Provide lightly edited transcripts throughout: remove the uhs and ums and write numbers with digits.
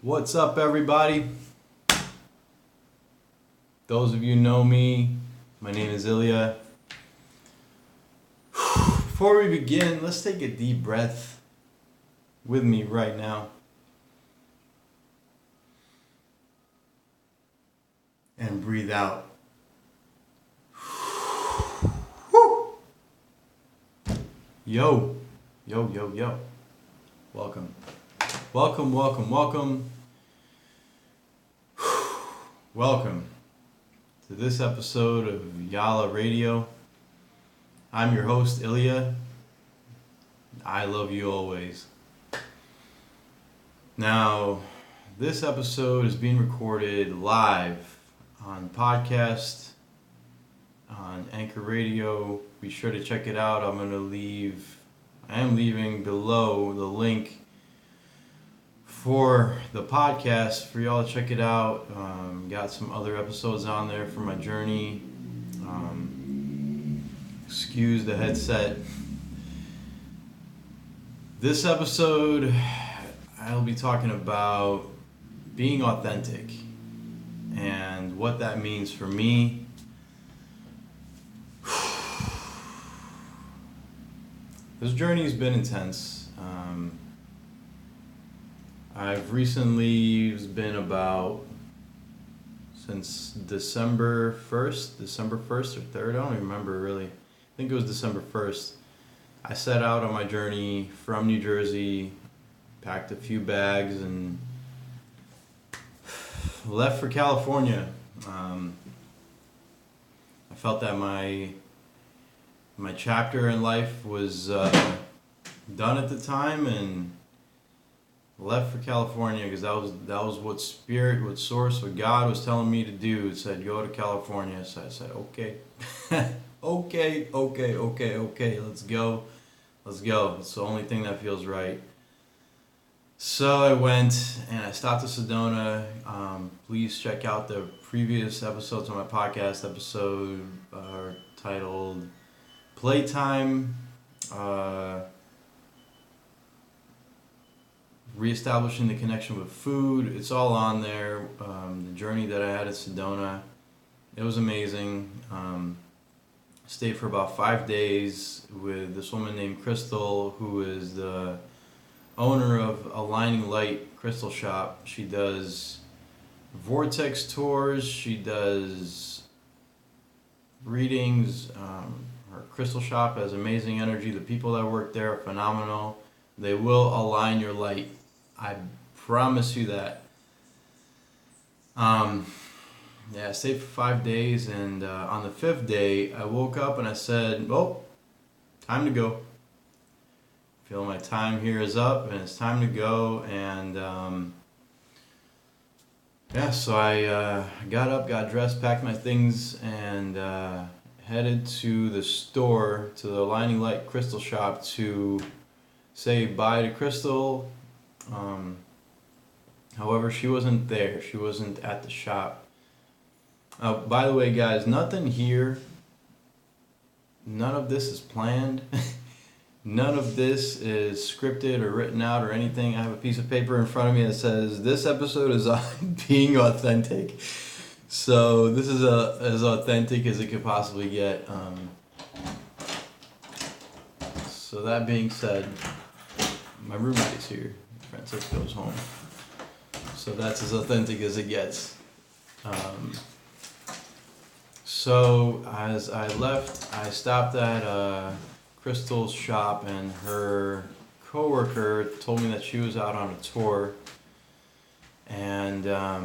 What's up, everybody? Those of you know me, my name is Ilya. Before we begin, let's take a deep breath with me right now. And breathe out. Yo. Welcome. Welcome to this episode of Yala Radio. I'm your host, Ilya. I love you always. Now, this episode is being recorded live on podcast, on Anchor Radio. Be sure to check it out. I am leaving below the link for the podcast for y'all to check it out. Got some other episodes on there for my journey. Excuse the headset. This episode, I'll be talking about being authentic and what that means for me. This journey has been intense. I've recently been since December 1st or 3rd, I don't even remember really. I think it was December 1st. I set out on my journey from New Jersey, packed a few bags, and left for California. I felt that my chapter in life was done at the time, and left for California because that was what Spirit, what Source, what God was telling me to do. It said go to California. So I said okay, okay, let's go. It's the only thing that feels right. So I went and I stopped at Sedona. Please check out the previous episodes on my podcast episode titled Playtime, reestablishing the connection with food. It's all on there. The journey that I had at Sedona, it was amazing. Stayed for about 5 days with this woman named Crystal, who is the owner of Aligning Light Crystal Shop. She does vortex tours, she does readings. Her crystal shop has amazing energy. The people that work there are phenomenal. They will align your light. I promise you that. I stayed for 5 days, and on the 5th day, I woke up and I said, "Oh, time to go. I feel my time here is up, and it's time to go." And so I got up, got dressed, packed my things, and headed to the store, to the Aligning Light Crystal Shop, to say bye to Crystal. However, she wasn't there. She wasn't at the shop. By the way, guys, nothing here, none of this is planned. None of this is scripted or written out or anything. I have a piece of paper in front of me that says this episode is on being authentic. So this is as authentic as it could possibly get. So that being said, my roommate is here. Francisco's home. So that's as authentic as it gets. So as I left, I stopped at Crystal's shop, and her coworker told me that she was out on a tour, and I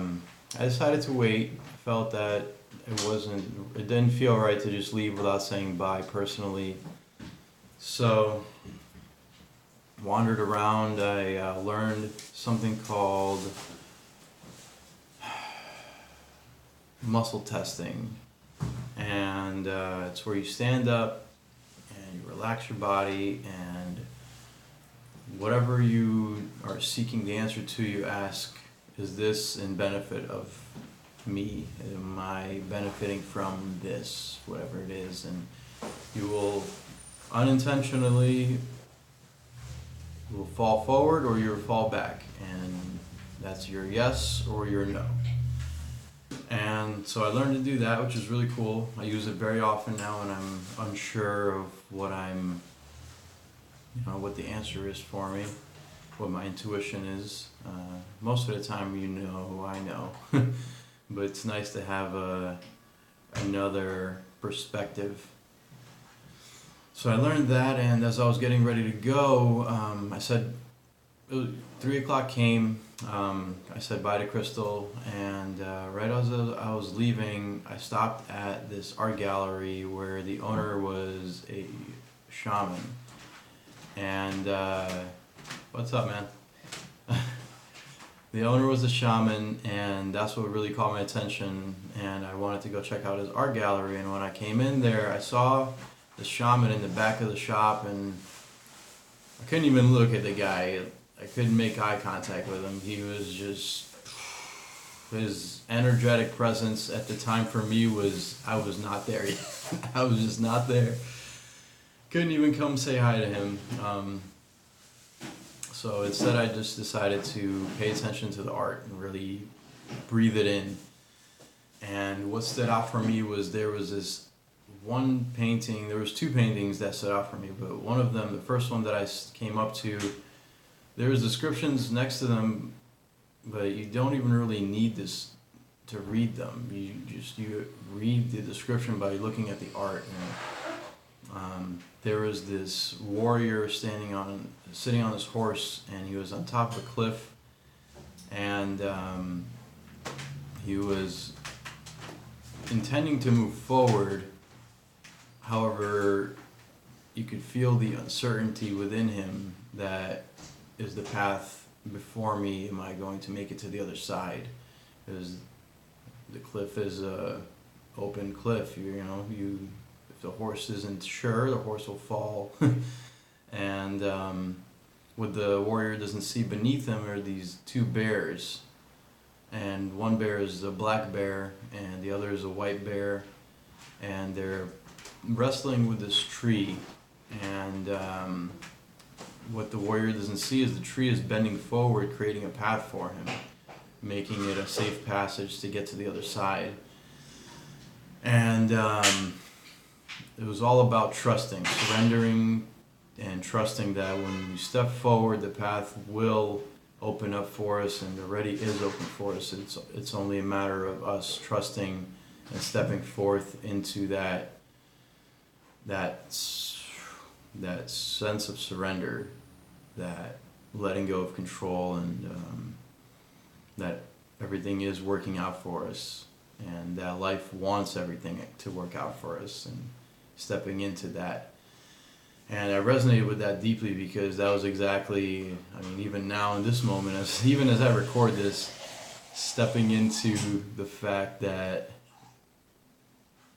decided to wait. I felt that it didn't feel right to just leave without saying bye personally. So wandered around. I learned something called muscle testing, and it's where you stand up and you relax your body, and whatever you are seeking the answer to, you ask, is this in benefit of me? Am I benefiting from this, whatever it is? And you will unintentionally fall forward or you'll fall back, and That's your yes or your no. And so I learned to do that, which is really cool. I use it very often now when I'm unsure of what what the answer is for me, what my intuition is. Most of the time, I know. But it's nice to have another perspective. So I learned that, and as I was getting ready to go, I said, 3 o'clock came. I said bye to Crystal, and right as I was leaving, I stopped at this art gallery where the owner was a shaman. And what's up, man? The owner was a shaman, and that's what really caught my attention. And I wanted to go check out his art gallery. And when I came in there, I saw the shaman in the back of the shop, and I couldn't even look at the guy. I couldn't make eye contact with him. He was just, his energetic presence at the time for me was, I was not there yet. I was just not there. Couldn't even come say hi to him. So instead I just decided to pay attention to the art and really breathe it in. And what stood out for me was there was this one painting, there was two paintings that stood out for me, but one of them, the first one that I came up to, there was descriptions next to them, but you don't even really need this to read them. You read the description by looking at the art. And, there was this warrior sitting on this horse, and he was on top of a cliff, and he was intending to move forward. However, you could feel the uncertainty within him that, is the path before me, am I going to make it to the other side? Because the cliff is a open cliff. If the horse isn't sure, the horse will fall. And what the warrior doesn't see beneath him are these two bears. And one bear is a black bear, and the other is a white bear. And they're wrestling with this tree. And what the warrior doesn't see is the tree is bending forward, creating a path for him, making it a safe passage to get to the other side. And it was all about trusting, surrendering, and trusting that when we step forward, the path will open up for us, and already is open for us. It's only a matter of us trusting and stepping forth into that sense of surrender, that letting go of control, and that everything is working out for us, and that life wants everything to work out for us, and stepping into that. And I resonated with that deeply, because that was exactly, even now in this moment, even as I record this, stepping into the fact that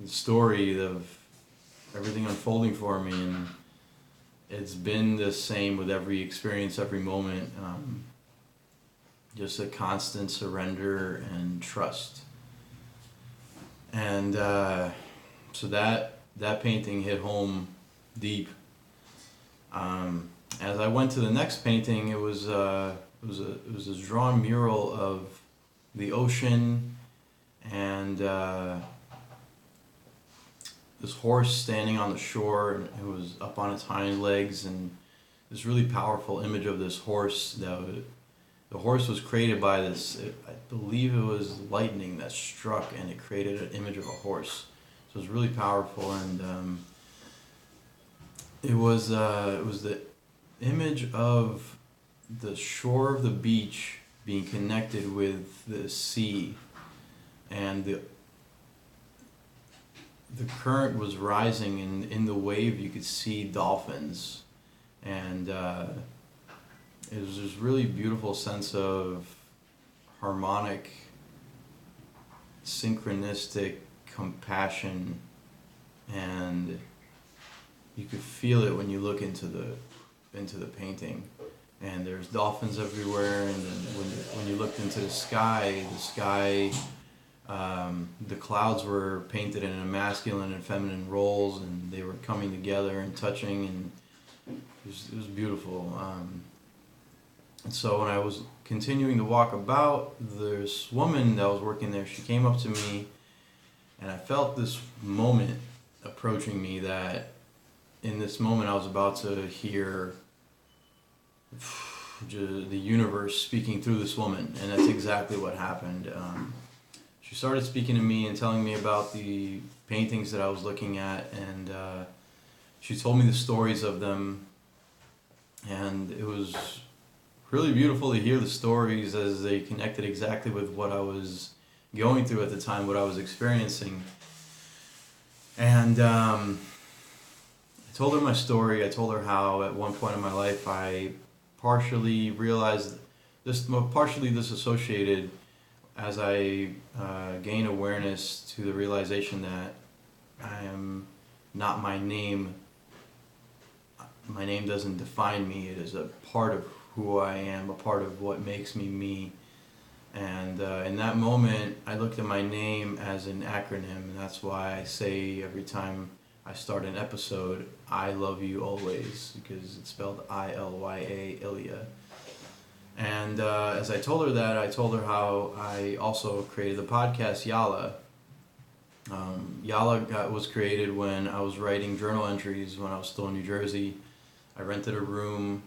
the story of everything unfolding for me, and it's been the same with every experience, every moment, just a constant surrender and trust. And so that painting hit home deep. As I went to the next painting, it was this drawn mural of the ocean, and this horse standing on the shore, and it was up on its hind legs, and this really powerful image of this horse. The horse was created by this, I believe it was lightning that struck, and it created an image of a horse. So it was really powerful, and it was the image of the shore of the beach being connected with the sea, and the current was rising, and in the wave you could see dolphins, and it was this really beautiful sense of harmonic, synchronistic compassion, and you could feel it when you look into the painting. And there's dolphins everywhere, and then when you looked into the sky, the clouds were painted in a masculine and feminine roles, and they were coming together and touching, and it was beautiful. And so when I was continuing to walk about, this woman that was working there, she came up to me, and I felt this moment approaching me, that in this moment I was about to hear the universe speaking through this woman, and that's exactly what happened. She started speaking to me and telling me about the paintings that I was looking at, and she told me the stories of them, and it was really beautiful to hear the stories as they connected exactly with what I was going through at the time, what I was experiencing. And I told her my story. I told her how at one point in my life I partially realized this, partially disassociated as I gain awareness to the realization that I am not my name. My name doesn't define me. It is a part of who I am, a part of what makes me me. And in that moment, I looked at my name as an acronym, and that's why I say every time I start an episode, I love you always, because it's spelled I-L-Y-A, Ilya. And as I told her that, I told her how I also created the podcast Yala. Yala was created when I was writing journal entries when I was still in New Jersey. I rented a room,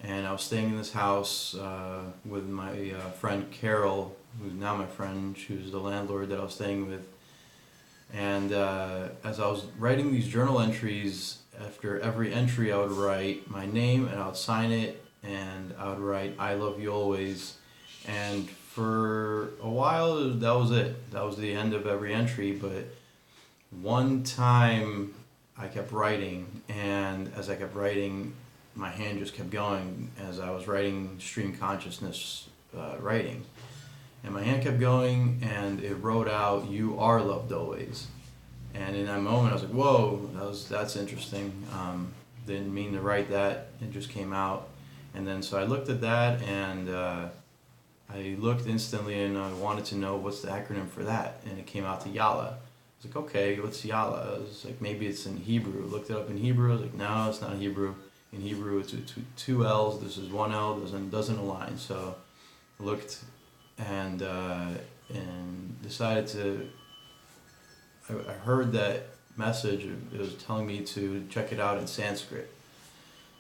and I was staying in this house with my friend Carol, who's now my friend. She was the landlord that I was staying with. And as I was writing these journal entries, after every entry I would write my name and I would sign it, and I would write I love you always. And for a while that was it. That was the end of every entry. But one time I kept writing, and as I kept writing, my hand just kept going as I was writing stream consciousness writing. And my hand kept going, and it wrote out, "You are loved always." And in that moment, I was like, "Whoa, that's interesting." Didn't mean to write that; it just came out. And then so I looked at that, and I looked instantly, and I wanted to know what's the acronym for that, and it came out to Yala. I was like, "Okay, what's Yala?" I was like, "Maybe it's in Hebrew." Looked it up in Hebrew. I was like, "No, it's not Hebrew. In Hebrew, it's two L's. This is one L. Doesn't align." So I looked and decided to. I heard that message. It was telling me to check it out in Sanskrit.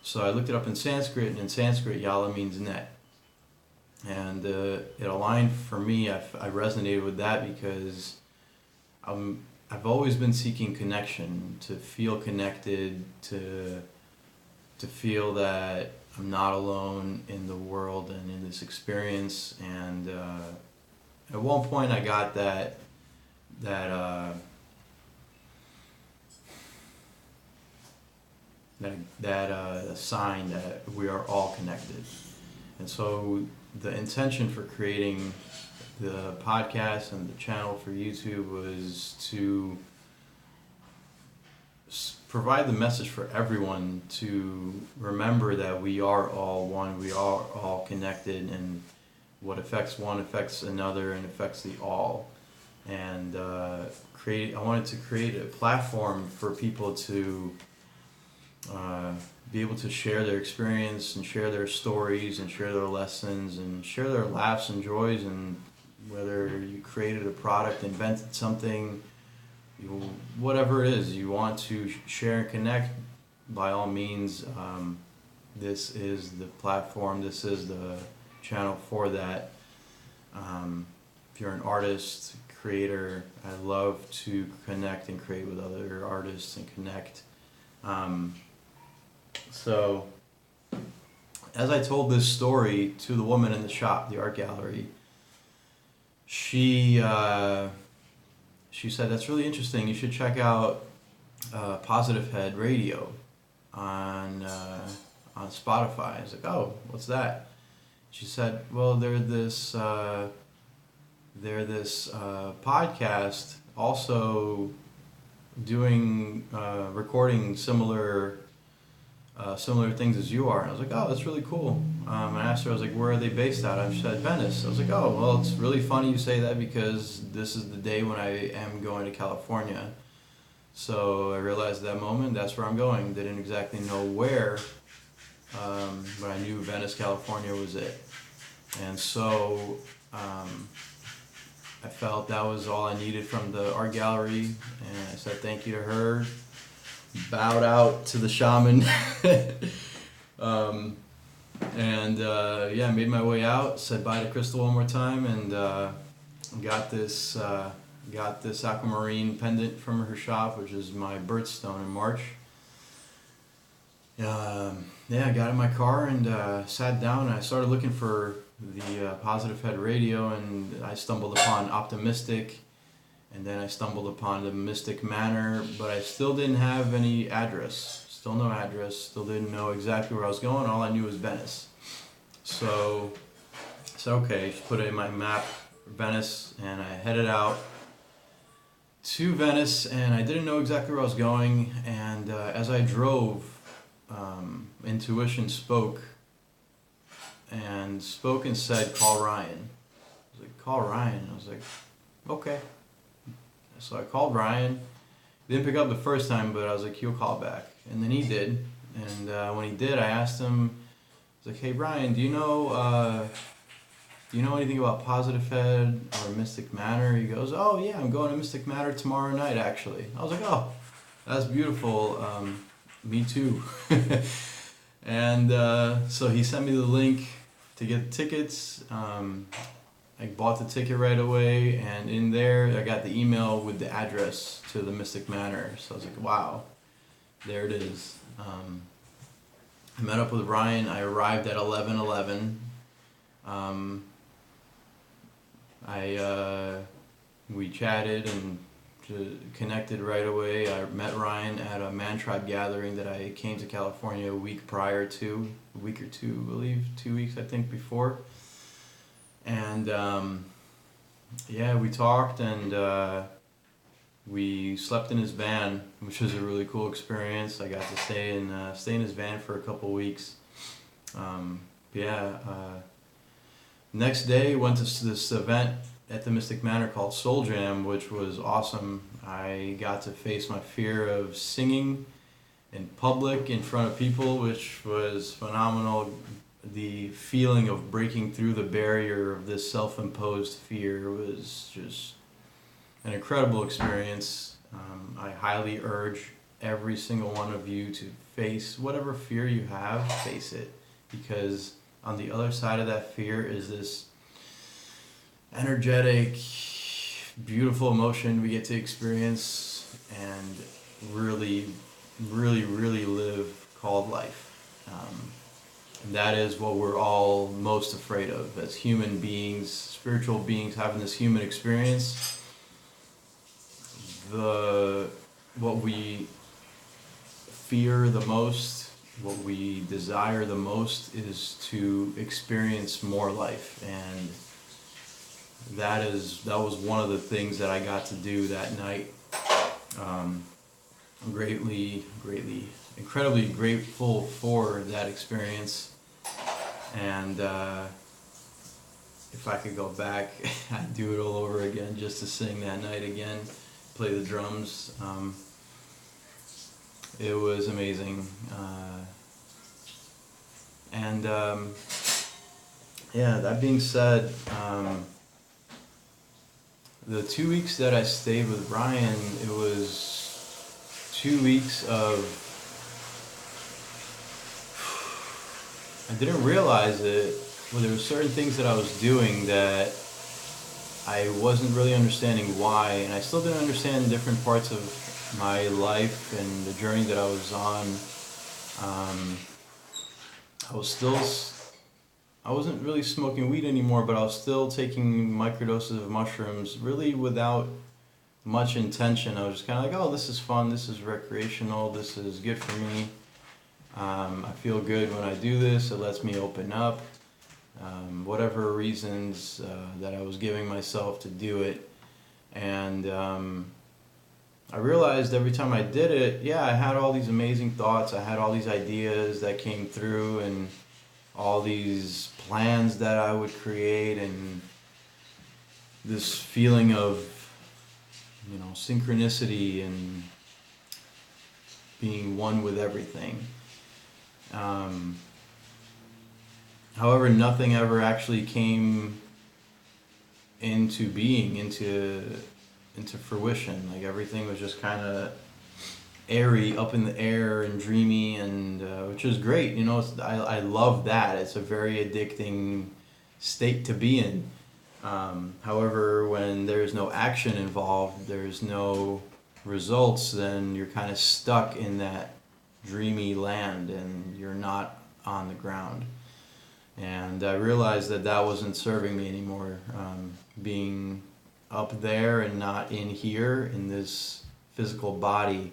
So I looked it up in Sanskrit, and in Sanskrit, Yala means net. And it aligned for me. I resonated with that because I've always been seeking connection, to feel connected, to feel that I'm not alone in the world and in this experience. And at one point I got that sign that we are all connected. And so the intention for creating the podcast and the channel for YouTube was to provide the message for everyone to remember that we are all one, we are all connected, and what affects one affects another and affects the all. And I wanted to create a platform for people to be able to share their experience and share their stories and share their lessons and share their laughs and joys. And whether you created a product, invented something, whatever it is you want to share and connect, by all means, this is the platform, this is the channel for that. If you're an artist, creator, I love to connect and create with other artists and connect. So as I told this story to the woman in the shop, the art gallery, she said, "That's really interesting. You should check out Positive Head Radio on Spotify." I was like, "Oh, what's that?" She said, "Well, they're this podcast, also doing recording similar things as you are." And I was like, "Oh, that's really cool." I asked her, I was like, "Where are they based out of?" She said, "Venice." I was like, "Oh, well, it's really funny you say that, because this is the day when I am going to California." So I realized at that moment, that's where I'm going. Didn't exactly know where, but I knew Venice, California was it. And so I felt that was all I needed from the art gallery, and I said thank you to her, bowed out to the shaman, made my way out, said bye to Crystal one more time, and got this aquamarine pendant from her shop, which is my birthstone in March. I got in my car and sat down, and I started looking for the Positive Head radio, and I stumbled upon Optimistic, and then I stumbled upon the Mystic Manor, but I still didn't have any address. Still no address, still didn't know exactly where I was going. All I knew was Venice. So I said, okay, just put it in my map, Venice, and I headed out to Venice, and I didn't know exactly where I was going, and as I drove, intuition spoke and said, call Ryan. I was like, call Ryan? I was like, okay. So I called Ryan. He didn't pick up the first time, but I was like, he'll call back. And then he did. And when he did, I asked him, I was like, hey Ryan, do you know anything about Positive Head or Mystic Manor? He goes, oh yeah, I'm going to Mystic Manor tomorrow night actually. I was like, oh, that's beautiful. Me too. And so he sent me the link to get the tickets. I bought the ticket right away, and in there I got the email with the address to the Mystic Manor. So I was like, wow, there it is. I met up with Ryan. I arrived at 11:11. We chatted and connected right away. I met Ryan at a Man Tribe gathering that I came to California a week or two, I believe, 2 weeks I think before. And we talked, and we slept in his van, which was a really cool experience. I got to stay in his van for a couple weeks. Next day, went to this event at the Mystic Manor called Soul Jam, which was awesome. I got to face my fear of singing in public in front of people, which was phenomenal. The feeling of breaking through the barrier of this self-imposed fear was just an incredible experience. I highly urge every single one of you to face whatever fear you have, face it, because on the other side of that fear is this energetic, beautiful emotion we get to experience and really, really, really live, called life. And that is what we're all most afraid of as human beings, spiritual beings having this human experience. What we fear the most, what we desire the most is to experience more life, and that was one of the things that I got to do that night. I'm incredibly grateful for that experience, and if I could go back, I'd do it all over again, just to sing that night again, play the drums. It was amazing. That being said, the 2 weeks that I stayed with Ryan, it was 2 weeks of, I didn't realize it, but there were certain things that I was doing that I wasn't really understanding why, and I still didn't understand different parts of my life and the journey that I was on. I wasn't really smoking weed anymore, but I was still taking microdoses of mushrooms, really without much intention. I was just kind of like, oh, this is fun, this is recreational, this is good for me. I feel good when I do this, it lets me open up. Whatever reasons that I was giving myself to do it. And I realized every time I did it, I had all these amazing thoughts, I had all these ideas that came through, and all these plans that I would create, and this feeling of, synchronicity and being one with everything. However, nothing ever actually came into being, into fruition. Like everything was just kind of airy, up in the air, and dreamy, and which is great. You know, I love that. It's a very addicting state to be in. However, when there's no action involved, there's no results, then you're kind of stuck in that dreamy land, and you're not on the ground. And I realized that that wasn't serving me anymore. Being up there and not in here in this physical body,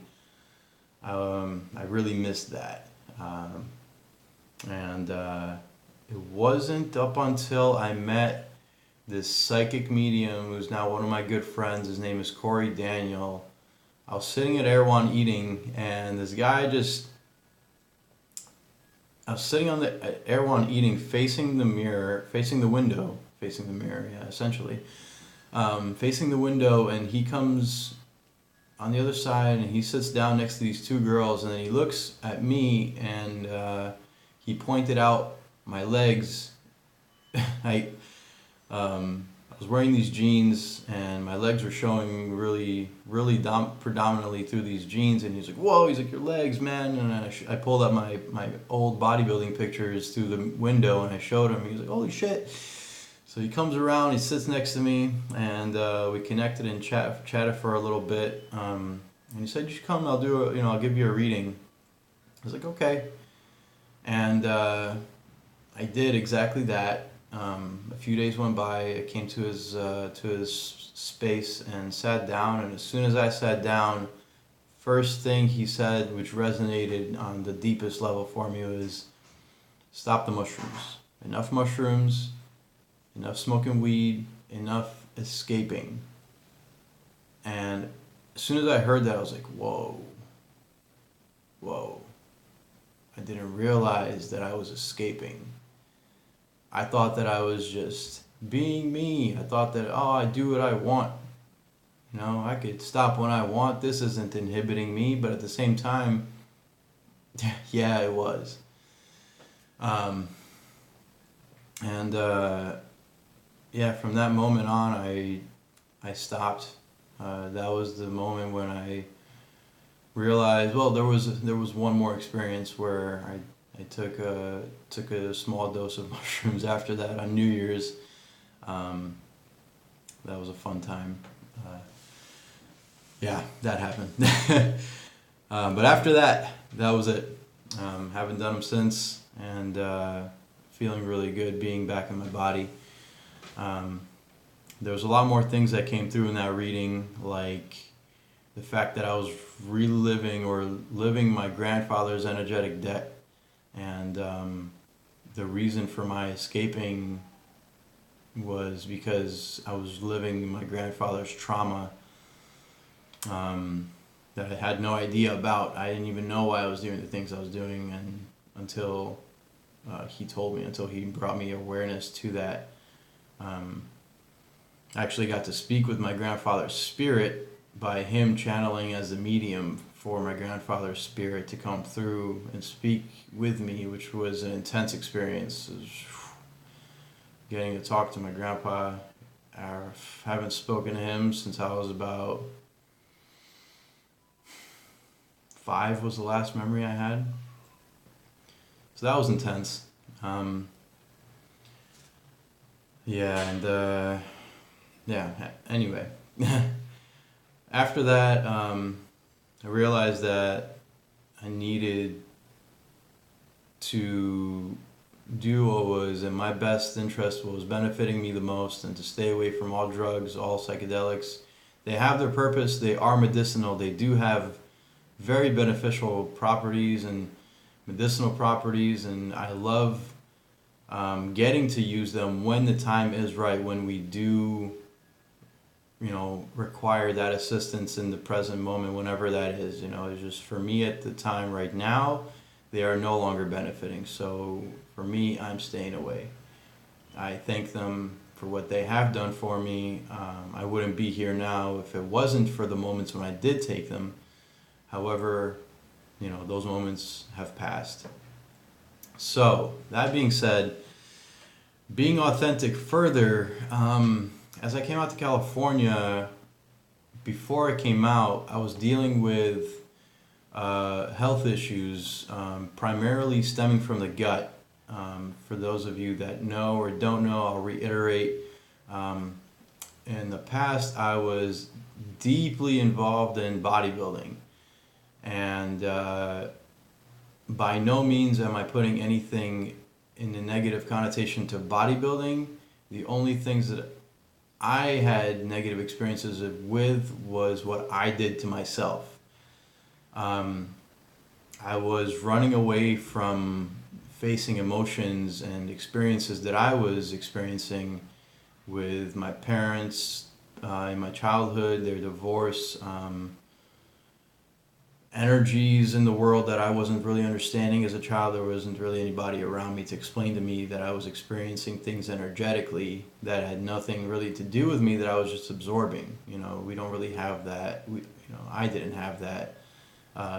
I really missed that. And it wasn't up until I met this psychic medium who's now one of my good friends. His name is Corey Daniel. I was sitting at Erewhon eating, and this guy just... I was sitting on the Erewhon eating, facing the mirror, facing the window, facing the mirror, yeah, essentially. Facing the window, and he comes on the other side, and he sits down next to these two girls, and then he looks at me, and he pointed out my legs. I was wearing these jeans, and my legs were showing really predominantly through these jeans, and he's like, "Whoa," he's like, "Your legs, man." And I pulled up my old bodybuilding pictures through the window, and I showed him. He's like, "Holy shit." So he comes around, he sits next to me, and we connected and chatted for a little bit, and he said, "You should come, I'll give you a reading." I was like, "Okay." And I did exactly that. A few days went by. I came to his space and sat down. And as soon as I sat down, first thing he said, which resonated on the deepest level for me, was, "Stop the mushrooms. Enough mushrooms. Enough smoking weed. Enough escaping." And as soon as I heard that, I was like, "Whoa, whoa." I didn't realize that I was escaping. I thought that I was just being me. I thought that, oh, I do what I want. You know, I could stop when I want. This isn't inhibiting me. But at the same time, yeah, it was. Yeah, from that moment on, I stopped. That was the moment when I realized, well, there was one more experience where I took a small dose of mushrooms after that on New Year's. That was a fun time. Yeah, that happened. But after that, that was it. Haven't done them since, and feeling really good being back in my body. There was a lot more things that came through in that reading, like the fact that I was reliving or living my grandfather's energetic debt. And the reason for my escaping was because I was living my grandfather's trauma that I had no idea about. I didn't even know why I was doing the things I was doing, and until he told me, until he brought me awareness to that. I actually got to speak with my grandfather's spirit by him channeling as a medium for my grandfather's spirit to come through and speak with me, which was an intense experience. It was getting to talk to my grandpa. I haven't spoken to him since I was about 5 was the last memory I had. So that was intense. Anyway. After that, I realized that I needed to do what was in my best interest, what was benefiting me the most, and to stay away from all drugs, all psychedelics. They have their purpose, they are medicinal, they do have very beneficial properties and medicinal properties, and I love getting to use them when the time is right, when we do require that assistance in the present moment, whenever that is. It's just, for me at the time right now, they are no longer benefiting. So for me, I'm staying away. I thank them for what they have done for me. I wouldn't be here now if it wasn't for the moments when I did take them. However, those moments have passed. So that being said, being authentic further, as I came out to California, before I came out, I was dealing with health issues, primarily stemming from the gut. For those of you that know or don't know, I'll reiterate. In the past, I was deeply involved in bodybuilding, and by no means am I putting anything in a negative connotation to bodybuilding. The only things that I had negative experiences with was what I did to myself. I was running away from facing emotions and experiences that I was experiencing with my parents in my childhood, their divorce, energies in the world that I wasn't really understanding as a child. There wasn't really anybody around me to explain to me that I was experiencing things energetically that had nothing really to do with me, that I was just absorbing. We don't really have that. I didn't have that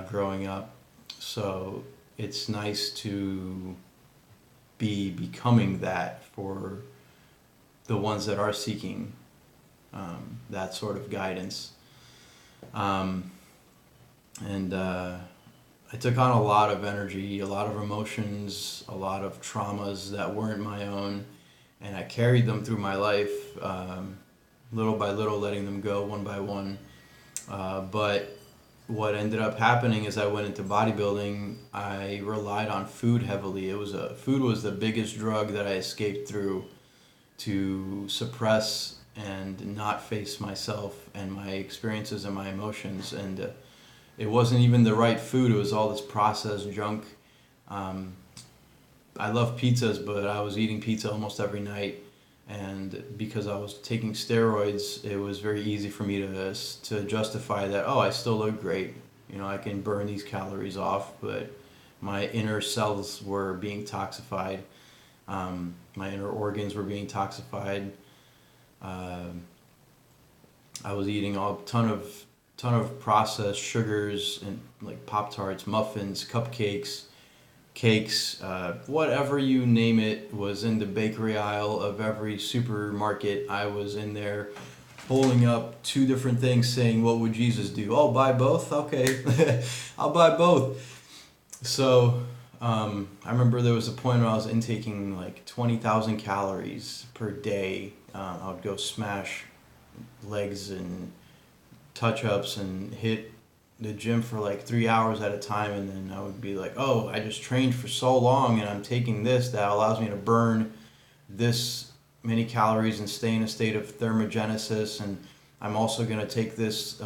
growing up. So it's nice to be becoming that for the ones that are seeking that sort of guidance. And I took on a lot of energy, a lot of emotions, a lot of traumas that weren't my own, and I carried them through my life, little by little, letting them go one by one. But what ended up happening is I went into bodybuilding. I relied on food heavily. Food was the biggest drug that I escaped through to suppress and not face myself and my experiences and my emotions. And it wasn't even the right food. It was all this processed junk. I love pizzas, but I was eating pizza almost every night. And because I was taking steroids, it was very easy for me to justify that, I still look great. I can burn these calories off, but my inner cells were being toxified. My inner organs were being toxified. I was eating a ton of processed sugars and like Pop-Tarts, muffins, cupcakes, cakes, whatever you name it was in the bakery aisle of every supermarket. I was in there holding up two different things saying, what would Jesus do? Oh, buy both? Okay, I'll buy both. So I remember there was a point where I was intaking like 20,000 calories per day. I would go smash legs and touch-ups and hit the gym for like 3 hours at a time, and then I would be like, I just trained for so long and I'm taking this that allows me to burn this many calories and stay in a state of thermogenesis, and I'm also going to take this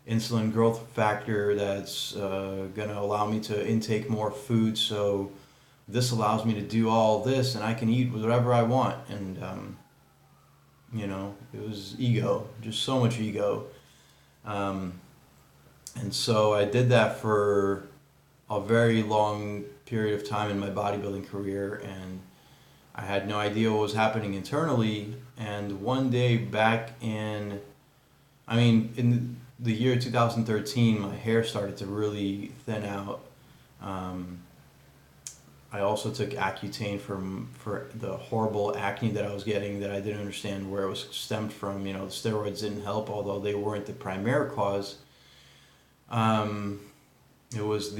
insulin growth factor that's going to allow me to intake more food, so this allows me to do all this and I can eat whatever I want. And it was ego, just so much ego. And so I did that for a very long period of time in my bodybuilding career, and I had no idea what was happening internally. And one day back in the year 2013, my hair started to really thin out. I also took Accutane for the horrible acne that I was getting that I didn't understand where it was stemmed from. The steroids didn't help, although they weren't the primary cause. It was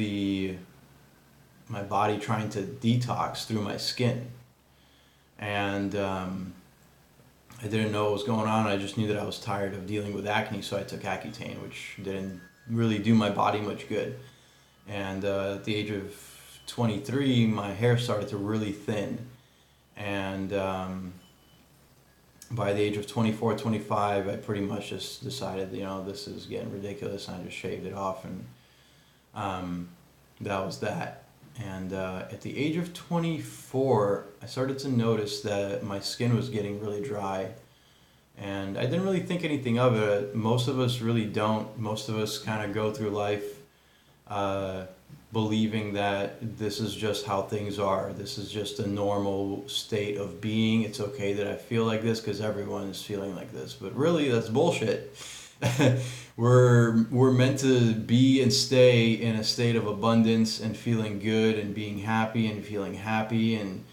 my body trying to detox through my skin. And I didn't know what was going on. I just knew that I was tired of dealing with acne, so I took Accutane, which didn't really do my body much good. And at the age of 23, my hair started to really thin. And by the age of 24, 25, I pretty much just decided, this is getting ridiculous, and I just shaved it off, and that was that. And at the age of 24, I started to notice that my skin was getting really dry, and I didn't really think anything of it. Most of us really don't. Most of us kind of go through life believing that this is just how things are. This is just a normal state of being. It's okay that I feel like this because everyone is feeling like this. But really, that's bullshit. We're meant to be and stay in a state of abundance and feeling good and being happy and feeling happy and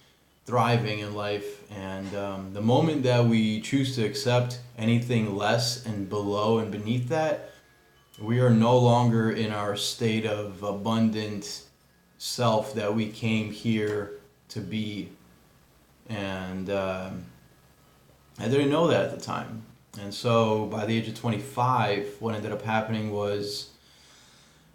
thriving in life. And the moment that we choose to accept anything less and below and beneath that, we are no longer in our state of abundant self that we came here to be. And I didn't know that at the time. And so by the age of 25, what ended up happening was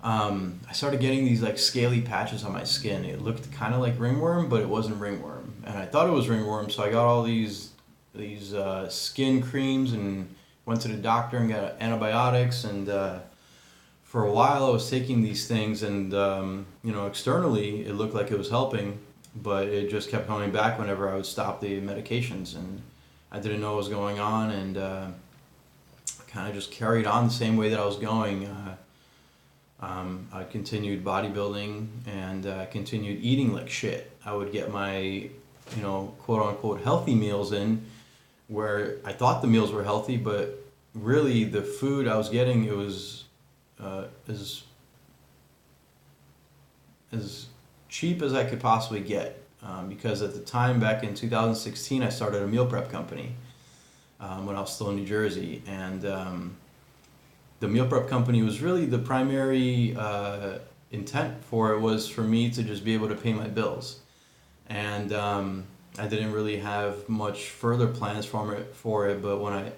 I started getting these like scaly patches on my skin. It looked kind of like ringworm, but it wasn't ringworm. And I thought it was ringworm, so I got all these skin creams and went to the doctor and got antibiotics. And for a while, I was taking these things, and externally, it looked like it was helping, but it just kept coming back whenever I would stop the medications, and I didn't know what was going on, and I kind of just carried on the same way that I was going. I continued bodybuilding and continued eating like shit. I would get my, quote unquote healthy meals in, where I thought the meals were healthy, but really the food I was getting, it was as cheap as I could possibly get. Because at the time, back in 2016, I started a meal prep company when I was still in New Jersey, and the meal prep company was really the primary intent for it was for me to just be able to pay my bills, and I didn't really have much further plans for it. But when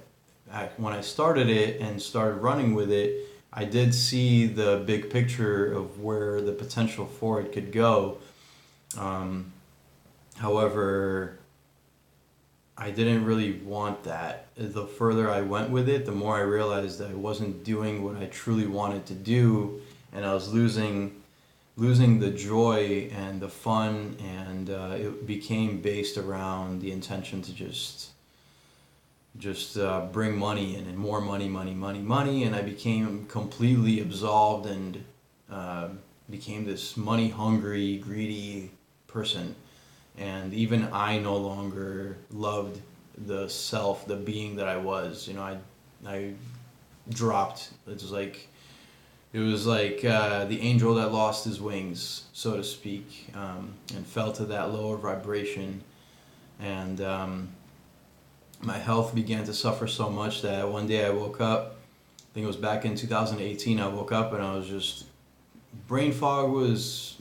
I started it and started running with it, I did see the big picture of where the potential for it could go. However, I didn't really want that. The further I went with it, the more I realized that I wasn't doing what I truly wanted to do, and I was losing the joy and the fun, and it became based around the intention to just bring money in, and more money, and I became completely absolved and became this money hungry, greedy person. And even I no longer loved the self, the being that I was. I dropped. It was like the angel that lost his wings, so to speak, and fell to that lower vibration. And my health began to suffer so much that one day I woke up. I think it was back in 2018. I woke up and I was just brain fog was.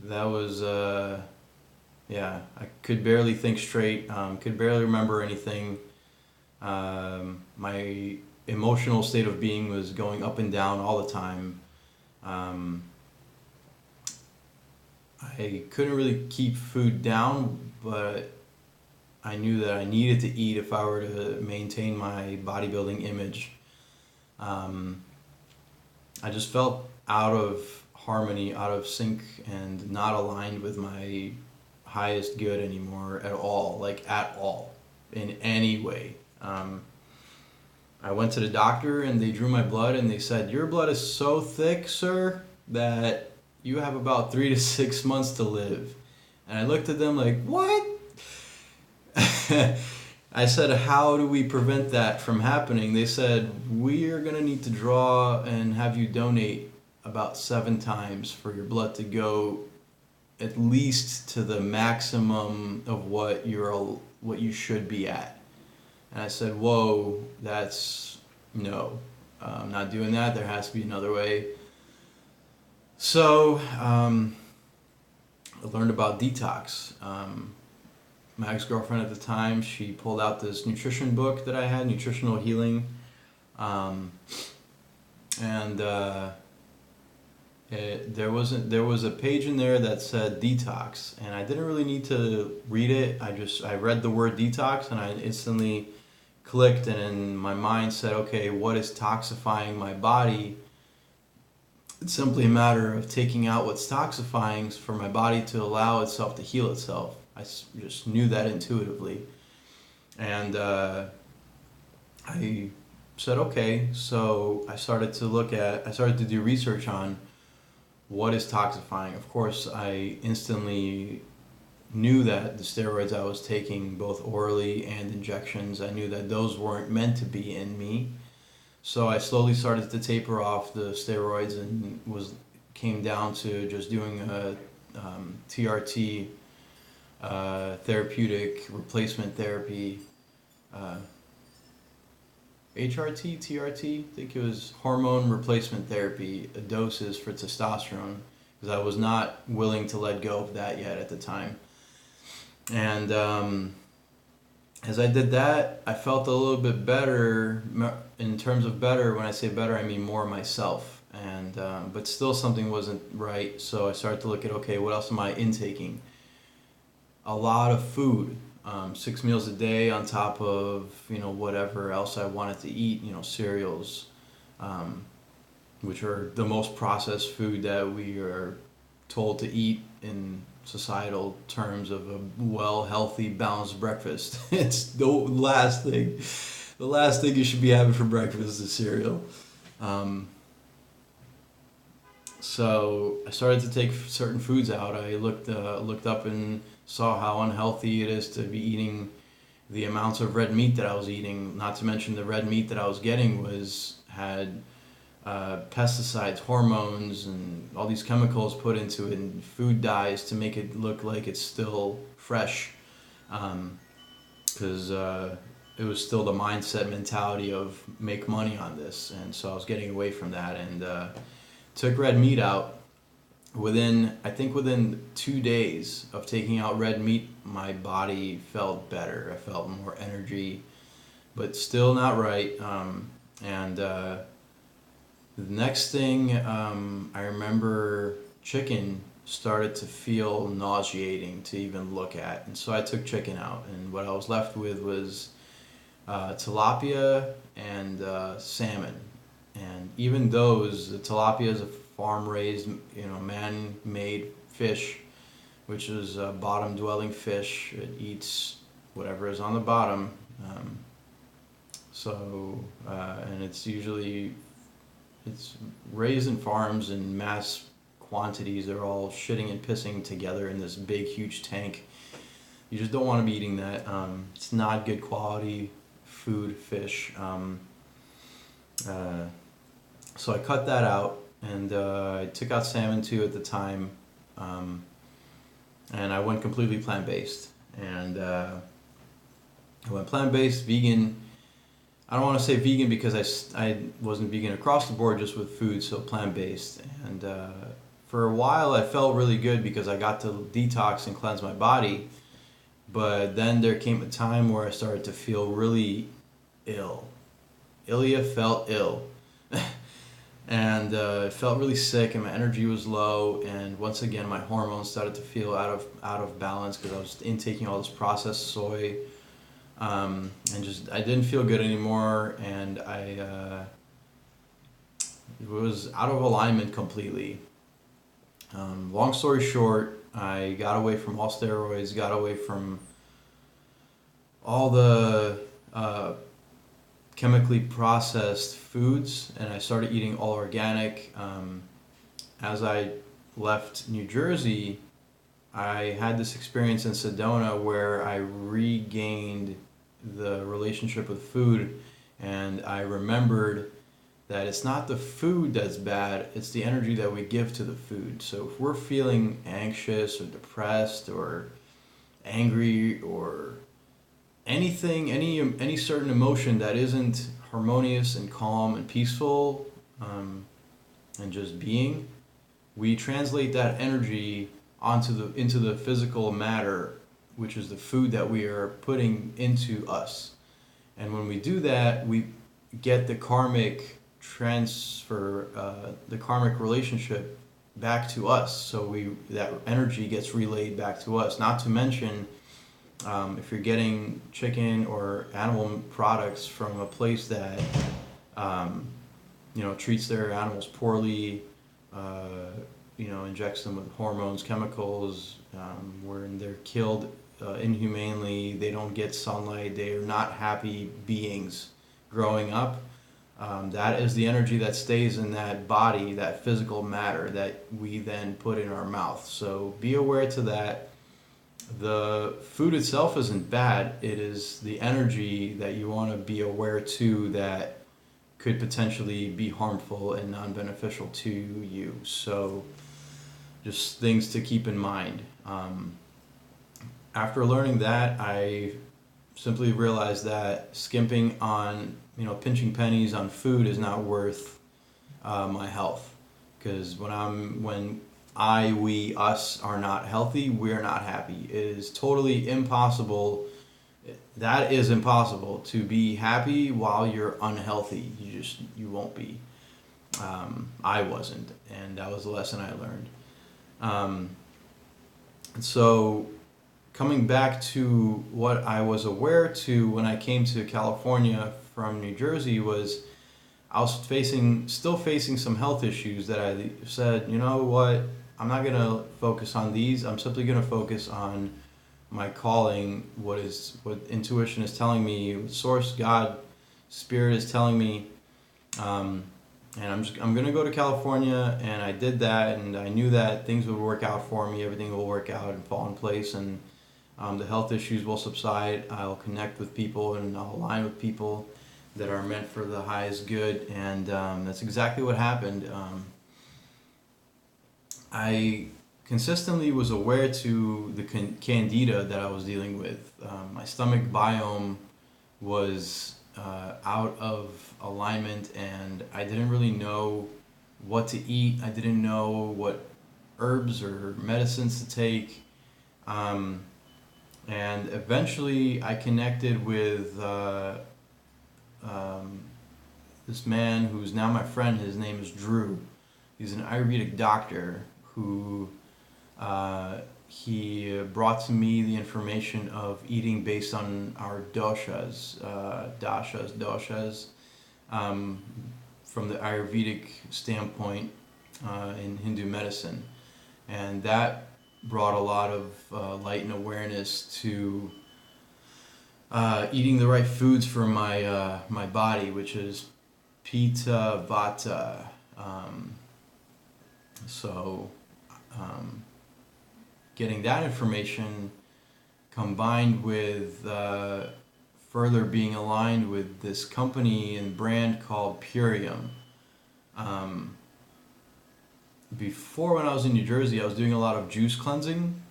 That was, I could barely think straight, could barely remember anything. My emotional state of being was going up and down all the time. I couldn't really keep food down, but I knew that I needed to eat if I were to maintain my bodybuilding image. I just felt out of harmony, out of sync, and not aligned with my highest good anymore at all, in any way. I went to the doctor and they drew my blood and they said, "Your blood is so thick, sir, that you have about 3 to 6 months to live." And I looked at them like, "What?" I said, "How do we prevent that from happening?" They said, "We are going to need to draw and have you donate about 7 times for your blood to go at least to the maximum of what you should be at." And I said, "Whoa, no, I'm not doing that. There has to be another way." So I learned about detox. My ex-girlfriend at the time, she pulled out this nutrition book that I had, Nutritional Healing, and there was a page in there that said detox, and I didn't really need to read it. I read the word detox and I instantly clicked, and in my mind said, okay, what is toxifying my body? It's simply a matter of taking out what's toxifying for my body to allow itself to heal itself. I just knew that intuitively, and I said, okay. So I started to do research on what is toxifying. Of course, I instantly knew that the steroids I was taking, both orally and injections, I knew that those weren't meant to be in me. So I slowly started to taper off the steroids and came down to just doing TRT, therapeutic replacement therapy, HRT, TRT, I think it was hormone replacement therapy, doses for testosterone, because I was not willing to let go of that yet at the time. And as I did that, I felt a little bit better. In terms of better, when I say better, I mean more myself. And but still something wasn't right, so I started to look at, okay, what else am I intaking? A lot of food, 6 meals a day on top of, whatever else I wanted to eat, cereals, which are the most processed food that we are told to eat in societal terms of a well, healthy, balanced breakfast. It's the last thing. The last thing you should be having for breakfast is cereal. So I started to take certain foods out. I looked up and saw how unhealthy it is to be eating the amounts of red meat that I was eating. Not to mention the red meat that I was getting had pesticides, hormones, and all these chemicals put into it, and food dyes to make it look like it's still fresh, because it was still the mindset mentality of make money on this, and so I was getting away from that, and took red meat out. Within 2 days of taking out red meat, my body felt better. I felt more energy, but still not right. The next thing, I remember chicken started to feel nauseating to even look at. And so I took chicken out. And what I was left with was tilapia and salmon. And even those, the tilapia is a farm-raised, man-made fish, which is a bottom-dwelling fish. It eats whatever is on the bottom. And it's raised in farms in mass quantities. They're all shitting and pissing together in this big, huge tank. You just don't want to be eating that. It's not good quality food, fish. So I cut that out, and I took out salmon too at the time. And I went completely plant-based. And I went plant-based, vegan. I don't want to say vegan because I wasn't vegan across the board, just with food, so plant-based. And for a while I felt really good because I got to detox and cleanse my body. But then there came a time where I started to feel really ill. Ilya felt ill. And it felt really sick, and my energy was low, and once again my hormones started to feel out of balance because I was intaking all this processed soy. And I didn't feel good anymore, and I was out of alignment completely. Long story short, I got away from all steroids, got away from all the chemically processed foods, and I started eating all organic. As I left New Jersey, I had this experience in Sedona where I regained the relationship with food, and I remembered that it's not the food that's bad, it's the energy that we give to the food. So if we're feeling anxious or depressed or angry or anything, any certain emotion that isn't harmonious and calm and peaceful, and just being, we translate that energy into the physical matter, which is the food that we are putting into us. And when we do that, we get the karmic transfer, the karmic relationship back to us. So that energy gets relayed back to us. Not to mention, if you're getting chicken or animal products from a place that treats their animals poorly, injects them with hormones, chemicals, where they're killed inhumanely, they don't get sunlight, they are not happy beings growing up. That is the energy that stays in that body, that physical matter that we then put in our mouth. So be aware to that. The food itself isn't bad, it is the energy that you want to be aware to that could potentially be harmful and non-beneficial to you. So just things to keep in mind. After learning that, I simply realized that skimping on, pinching pennies on food is not worth my health. Because when we, us are not healthy, we're not happy. It is totally impossible. That is impossible to be happy while you're unhealthy. You won't be. I wasn't, and that was the lesson I learned. And so, coming back to what I was aware to when I came to California from New Jersey was I was still facing some health issues that I said, you know what, I'm not gonna focus on these. I'm simply gonna focus on my calling, what intuition is telling me, what Source, God, Spirit is telling me. And I'm gonna go to California, and I did that, and I knew that things would work out for me. Everything will work out and fall in place, and the health issues will subside. I'll connect with people, and I'll align with people that are meant for the highest good, and that's exactly what happened. I consistently was aware to the candida that I was dealing with. My stomach biome was out of alignment, and I didn't really know what to eat. I didn't know what herbs or medicines to take. And eventually I connected with this man who's now my friend. His name is Drew. He's an Ayurvedic doctor who he brought to me the information of eating based on our doshas, from the Ayurvedic standpoint in Hindu medicine. And that brought a lot of light and awareness to eating the right foods for my body, which is Pitta, Vata. Getting that information combined with further being aligned with this company and brand called Purium. Before, when I was in New Jersey, I was doing a lot of juice cleansing,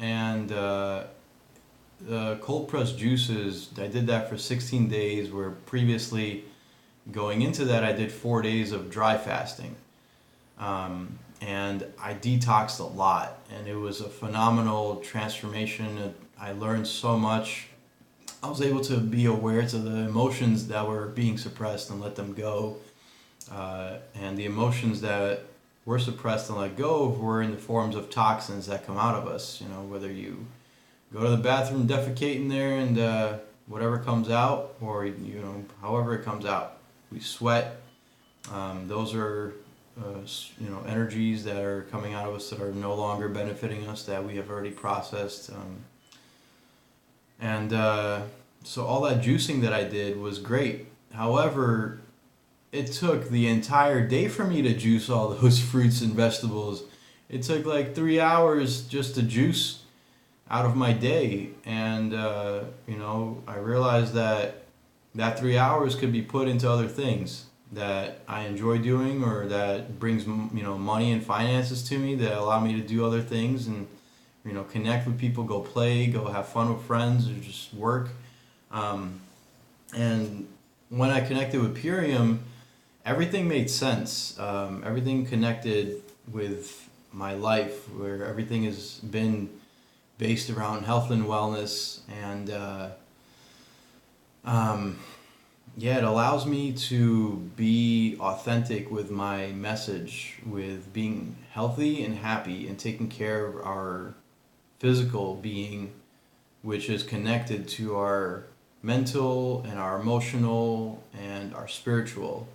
and the cold pressed juices, I did that for 16 days, where previously going into that I did 4 days of dry fasting. And I detoxed a lot, and it was a phenomenal transformation. I learned so much. I was able to be aware to the emotions that were being suppressed and let them go. And the emotions that were suppressed and let go of were in the forms of toxins that come out of us. Whether you go to the bathroom, defecate in there, and whatever comes out, or however it comes out. We sweat. Those are energies that are coming out of us that are no longer benefiting us, that we have already processed. So all that juicing that I did was great. However, it took the entire day for me to juice all those fruits and vegetables. It took like 3 hours just to juice out of my day. And, I realized that 3 hours could be put into other things that I enjoy doing, or that brings money and finances to me, that allow me to do other things and connect with people, go play, go have fun with friends, or just work. And when I connected with Purium, everything made sense. Everything connected with my life, where everything has been based around health and wellness, and it allows me to be authentic with my message, with being healthy and happy and taking care of our physical being, which is connected to our mental and our emotional and our spiritual.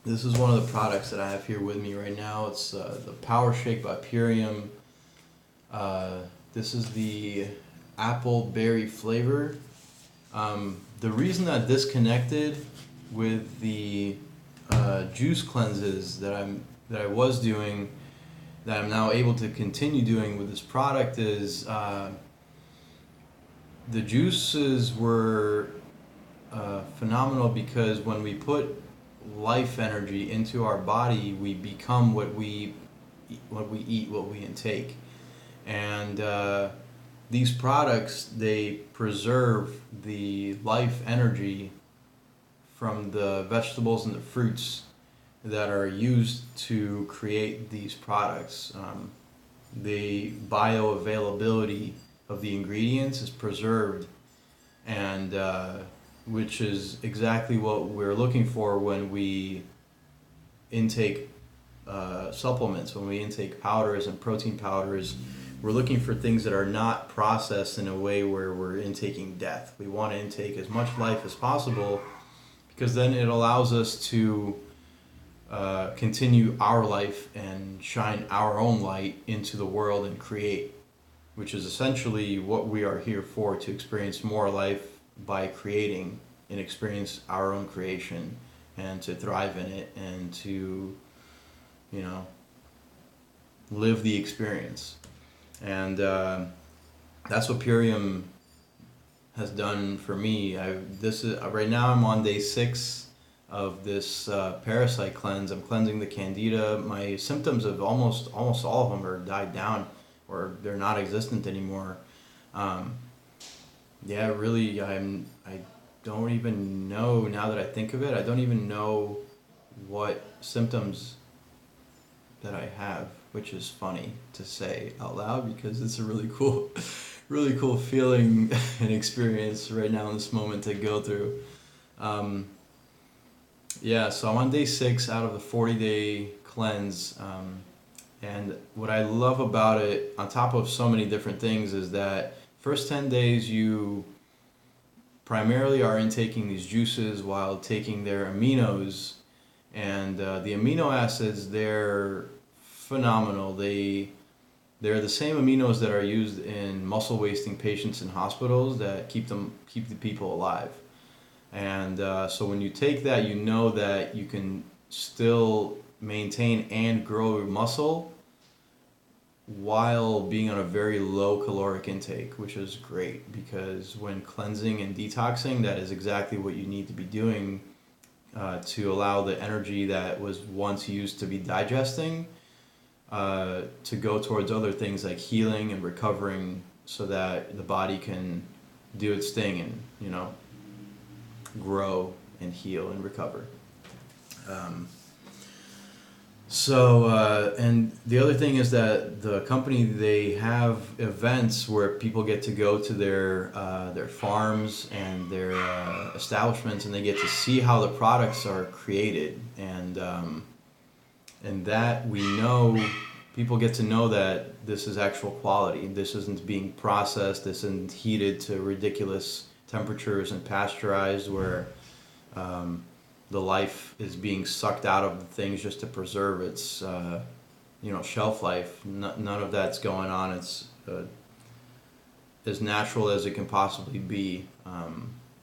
This is one of the products that I have here with me right now. It's the Power Shake by Purium. This is the apple berry flavor. The reason that this connected with the juice cleanses that I was doing, that I'm now able to continue doing with this product, is the juices were phenomenal, because when we put life energy into our body, we become what we eat, what we intake. And these products, they preserve the life energy from the vegetables and the fruits that are used to create these products. The bioavailability of the ingredients is preserved, and which is exactly what we're looking for when we intake supplements, when we intake powders and protein powders. We're looking for things that are not processed in a way where we're intaking death. We want to intake as much life as possible, because then it allows us to continue our life and shine our own light into the world and create, which is essentially what we are here for, to experience more life by creating and experience our own creation, and to thrive in it, and to, you know, live the experience. And that's what Purium has done for me. This is right now I'm on day 6 of this parasite cleanse. I'm cleansing the candida. My symptoms of almost all of them are died down, or they're not existent anymore. Yeah, really, I don't even know, now that I think of it, I don't even know what symptoms that I have, which is funny to say out loud, because it's a really cool really cool feeling and experience right now in this moment to go through. Yeah, so I'm on day 6 out of the 40-day cleanse, and what I love about it, on top of so many different things, is that first 10 days you primarily are intaking these juices while taking their aminos, and the amino acids, they're phenomenal. They're the same aminos that are used in muscle wasting patients in hospitals that keep the people alive. And so when you take that, you know that you can still maintain and grow muscle while being on a very low caloric intake, which is great, because when cleansing and detoxing, that is exactly what you need to be doing to allow the energy that was once used to be digesting to go towards other things like healing and recovering, so that the body can do its thing and, you know, grow and heal and recover. And the other thing is that the company, they have events where people get to go to their farms and their establishments, and they get to see how the products are created, and that we know, people get to know that this is actual quality. This isn't being processed. This isn't heated to ridiculous temperatures and pasteurized, where the life is being sucked out of the things just to preserve its shelf life. None of that's going on. It's as natural as it can possibly be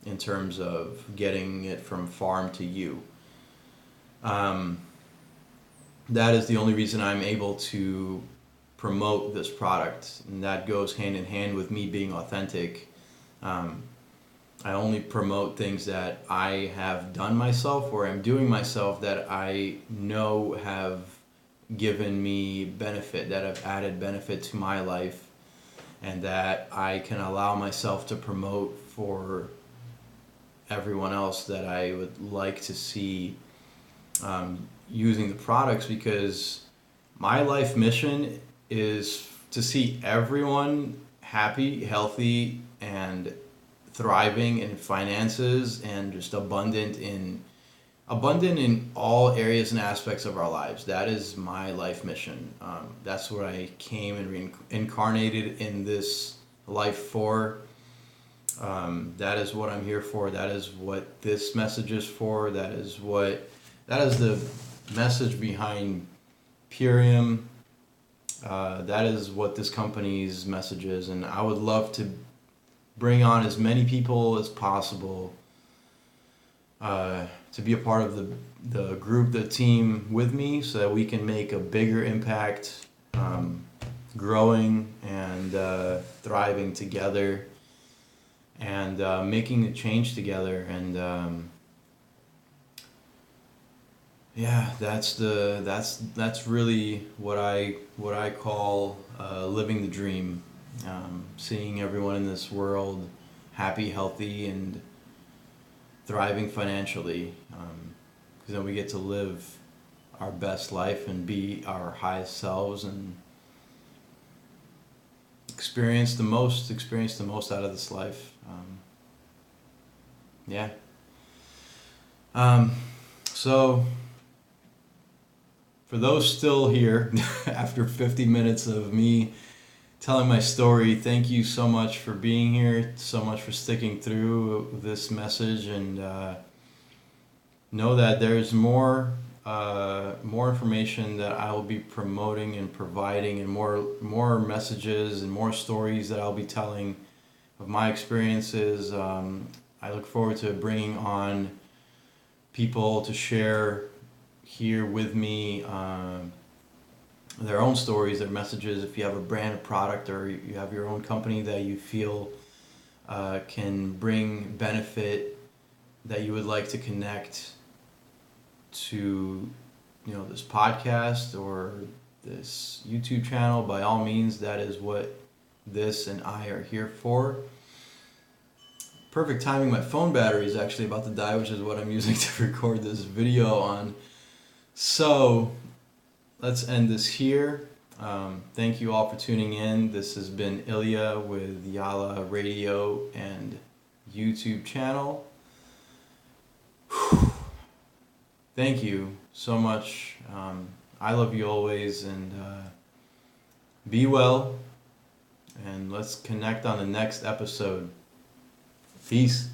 in terms of getting it from farm to you. That is the only reason I'm able to promote this product, and that goes hand in hand with me being authentic. I only promote things that I have done myself, or I'm doing myself, that I know have given me benefit, that have added benefit to my life, and that I can allow myself to promote for everyone else that I would like to see using the products, because my life mission is to see everyone happy, healthy, and thriving in finances, and just abundant in all areas and aspects of our lives. That is my life mission. That's what I came and reincarnated in this life for. That is what I'm here for. That is what this message is for. That is the message behind Purium. That is what this company's message is, and I would love to bring on as many people as possible to be a part of the group, the team with me, so that we can make a bigger impact, growing and thriving together, and making a change together. And yeah, that's really what I call living the dream. Seeing everyone in this world happy, healthy, and thriving financially. Because then we get to live our best life and be our highest selves and experience the most out of this life. Yeah. Um, so for those still here after 50 minutes of me telling my story, thank you so much for being here, so much for sticking through this message, and know that there's more information that I will be promoting and providing, and more messages and more stories that I'll be telling of my experiences. I look forward to bringing on people to share here with me their own stories, their messages. If you have a brand, a product, or you have your own company that you feel can bring benefit, that you would like to connect to, this podcast or this YouTube channel, by all means, that is what this and I are here for. Perfect timing, my phone battery is actually about to die, which is what I'm using to record this video on. So let's end this here. Thank you all for tuning in. This has been Ilya with Yala Radio and YouTube channel. Thank you so much. I love you always, and be well, and let's connect on the next episode. Peace.